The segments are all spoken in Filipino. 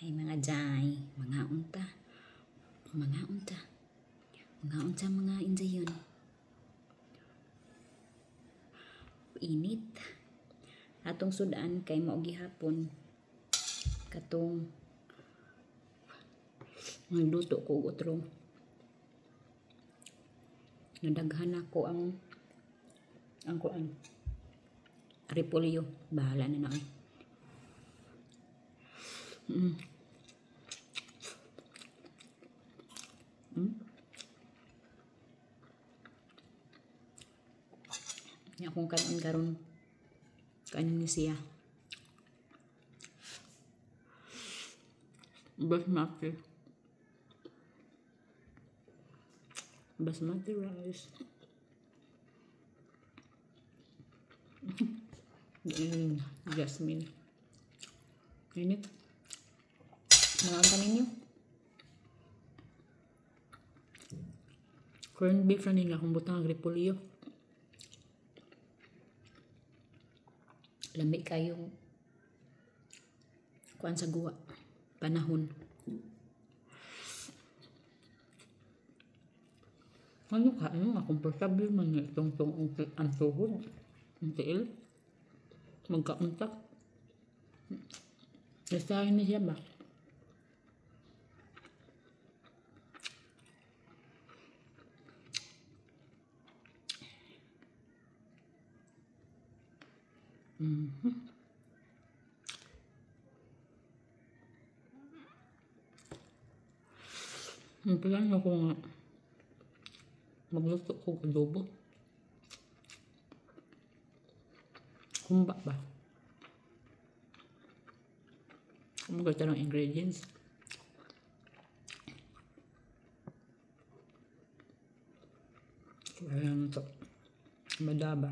Ay mga jay, mga unta, mga unta, mga unta mga injayon. Init. Atong sudan kay mao gihapon. Katong nagluto ko og utrong. Nadaghan ako ang kuan. Repolyo, bahala na na. Nya akong karon kanin ni siya. Basmati rice. Jasmine. Init. Nakanta ninyo. Corned beef na nila kung butang agripolyo. Lamig kayong kuan sa guwa. Panahon. Ano ka? Ano nga? Komportable man nga itong ang tuhod. Ang tiil. Magkauntak. Nasahin na siya ba? Ang plano ko nga magluto ko adobo. Humba ba? Kumagata ng ingredients. Ayan ito. Madaba.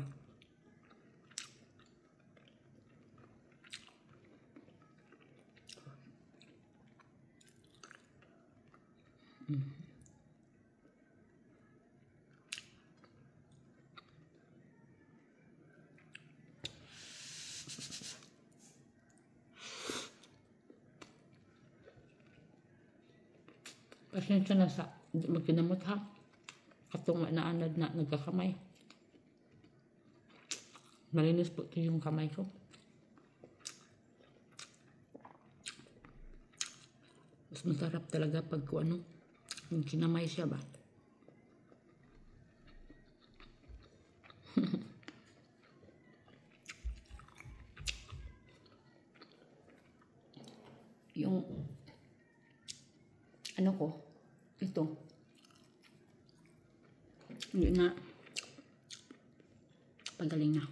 Pasensya na sa magkinamot ha. Katong naanad na nagkakamay. Malinis po ito yung kamay ko. Mas masarap talaga pag ano, yung kinamay siya ba. Yung ano ko, ito. Hindi na pagaling na.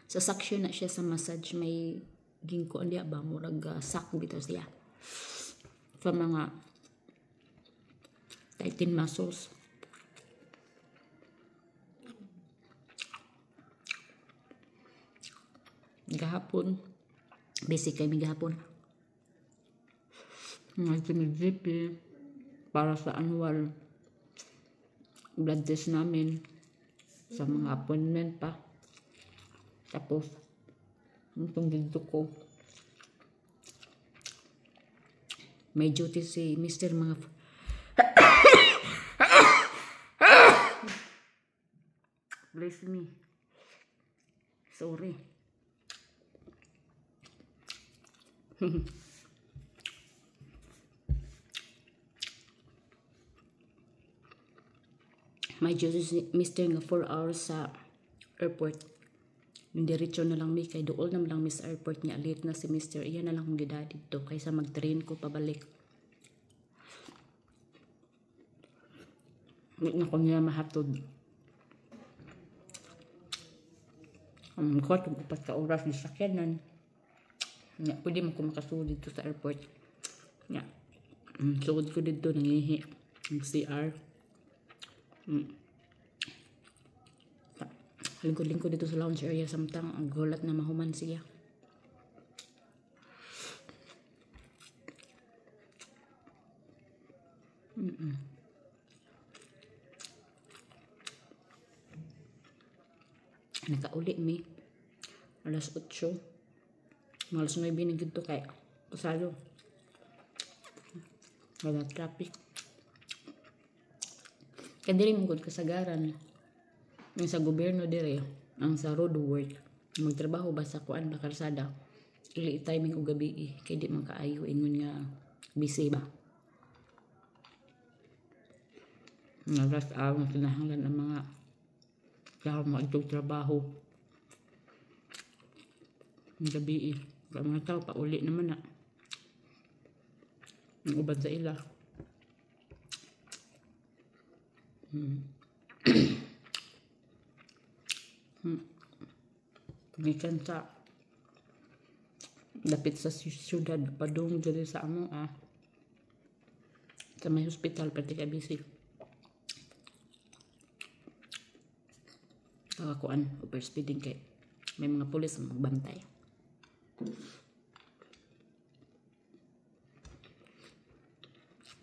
Sa suction na siya sa massage, may ginko niya ba, murag sak bitaw siya. Sa mga tighten muscles. Gahapon, basic kami gahapon. Nag-GP para sa annual blood test namin sa mga appointment pa. Tapos itong dito ko may duty si Mr. mga bless me, sorry. May duty si Mr. nga 4 hours sa airport. Yung diretso na lang mi kay dool na lang miss airport niya, late na si Mr. Iyan na lang kong gidad dito kaysa mag-train ko pabalik. Hindi na ko niya mahatod. Ang ko, upat ka oras di sakyanan. Nga, pwede mo ko makasuod dito sa airport. Nga, suod ko dito, nangihi. Ang CR. Lingkod-lingkod dito sa lounge area samtang ang gulat na mahuman siya. Nakauli mi alas 8. Malas 9 na gito kay Pasado. Wala traffic. Kaya diri mong kasagaran. Yung sa gobyerno diri, ang sa road work, magtrabaho ba sa kuan ba karsada, ili timing o gabi kay di man kaayo ingon nga busy ba. Nga rush hour na kinahanglan ang mga kaya mag-itong trabaho. Ang gabi kaya mga tao pa uli naman na. Ang uban sa ila. Pagikan sa dapit sa syudad padung diri sa amo sa may hospital pati ka busy kuan overspeeding kay may mga pulis magbantay.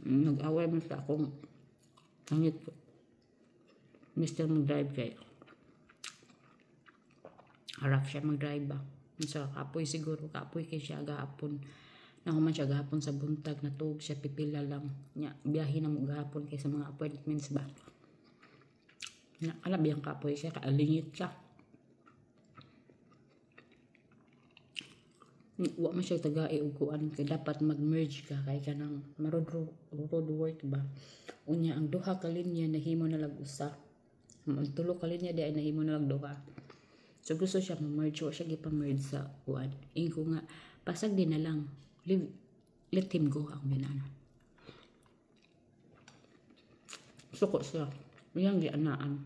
Nag-away mo sa akong angit ko Mr. mag-drive kay harap siya mag-drive ba. Sa kapoy siguro, kapoy kay siya gahapon. Nakuman siya gahapon sa buntag, natug siya pipila lang. Biyahe na mo gahapon kay sa mga appointments ba. Alam biyang kapoy siya, kaalingit siya. Wa man siya taga iuguan kay dapat mag-merge ka kay kanang road work ba. Unya ang duha ka linya nahimo na lag usa. Ang tulo ka linya di ay nahimo na lag duha. So gusto siya ma-merge o siya gipa-merge sa kuan. Ingko nga pasag din na lang. Let him go ang ginana. Suko siya. Yang gianaan.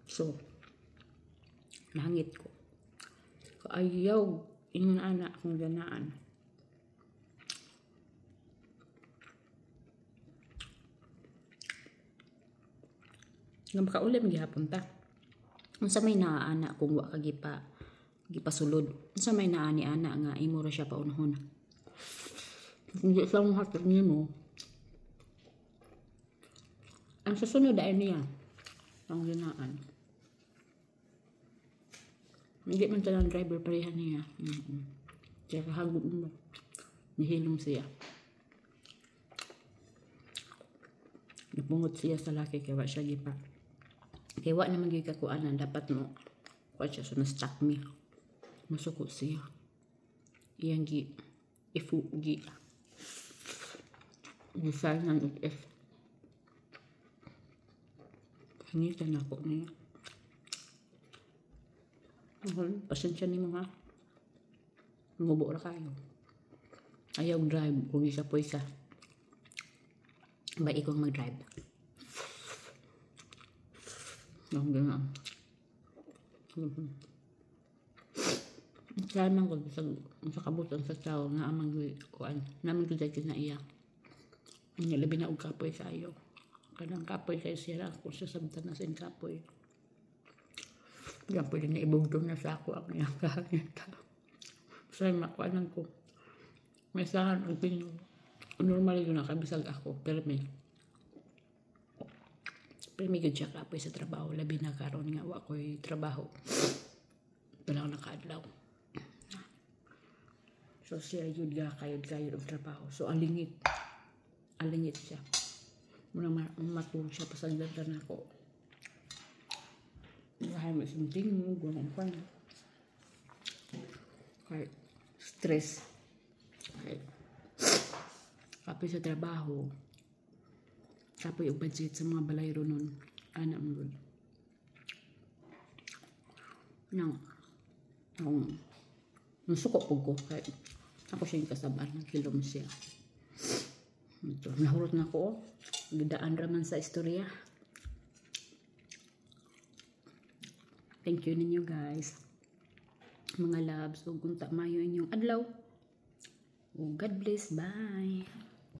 So nahangit ko. Kaayaw ingon ana akong ganaan. Nga makaulit magyapon ta. Unsa may naana kung wa ka gipasulod. Unsa may naani ana nga imo ra siya paunhon. Hindi sa mong hatag nimo. Ang susunod ay niya ang ginaan. Hindi man talang driver pareha niya. Kaya kahagod mo. Nihilom siya. Napungot siya sa laki kaya wa siya gipa. Kaya wa naman gikakuanan. Dapat mo. Wa siya so na-stuck me. Masuko siya. Iyang ifugi. Design ng F. Hangitan ako niya. Pasensya ni mo ha. Ngubo na kayo. Ayaw drive. Kung isa po isa. Ba ikaw mag-drive. Ang gano'n. Kaya man ko sa kabutan sa tao na amang kuan. Naman ko dahil na iya. Ang labi na og kapoy kayo. Kanang kapoy kayo siya ako sa sabtan na sin kapoy. Diyan pwede na ibugtong na sa ako ang iyang kahangita. Kasi makuanan ko. May sahan ang pinyo. Normal yun nakabisag ako. Pero may good siya kapoy sa trabaho. Labi na karon nga wa ko'y trabaho. Wala ko nakaadlaw. So siya yun nga kayod ang trabaho. So alingit. Alingit siya. Muna matulog siya pasagdan ako. Mahay mo something mo. Gawang pa na. Kaya stress. Okay. Kapoy sa trabaho. Kapoy yung budget sa mga balayro nun. Anak mo good. Nasuko po ko. Kaya ako siya yung kasabar. Nagkilom siya. Ito, nahurot na ko. Gidaan raman sa istorya. Thank you ninyo guys. Mga loves. Kung kunta mayo inyong adlaw. God bless. Bye.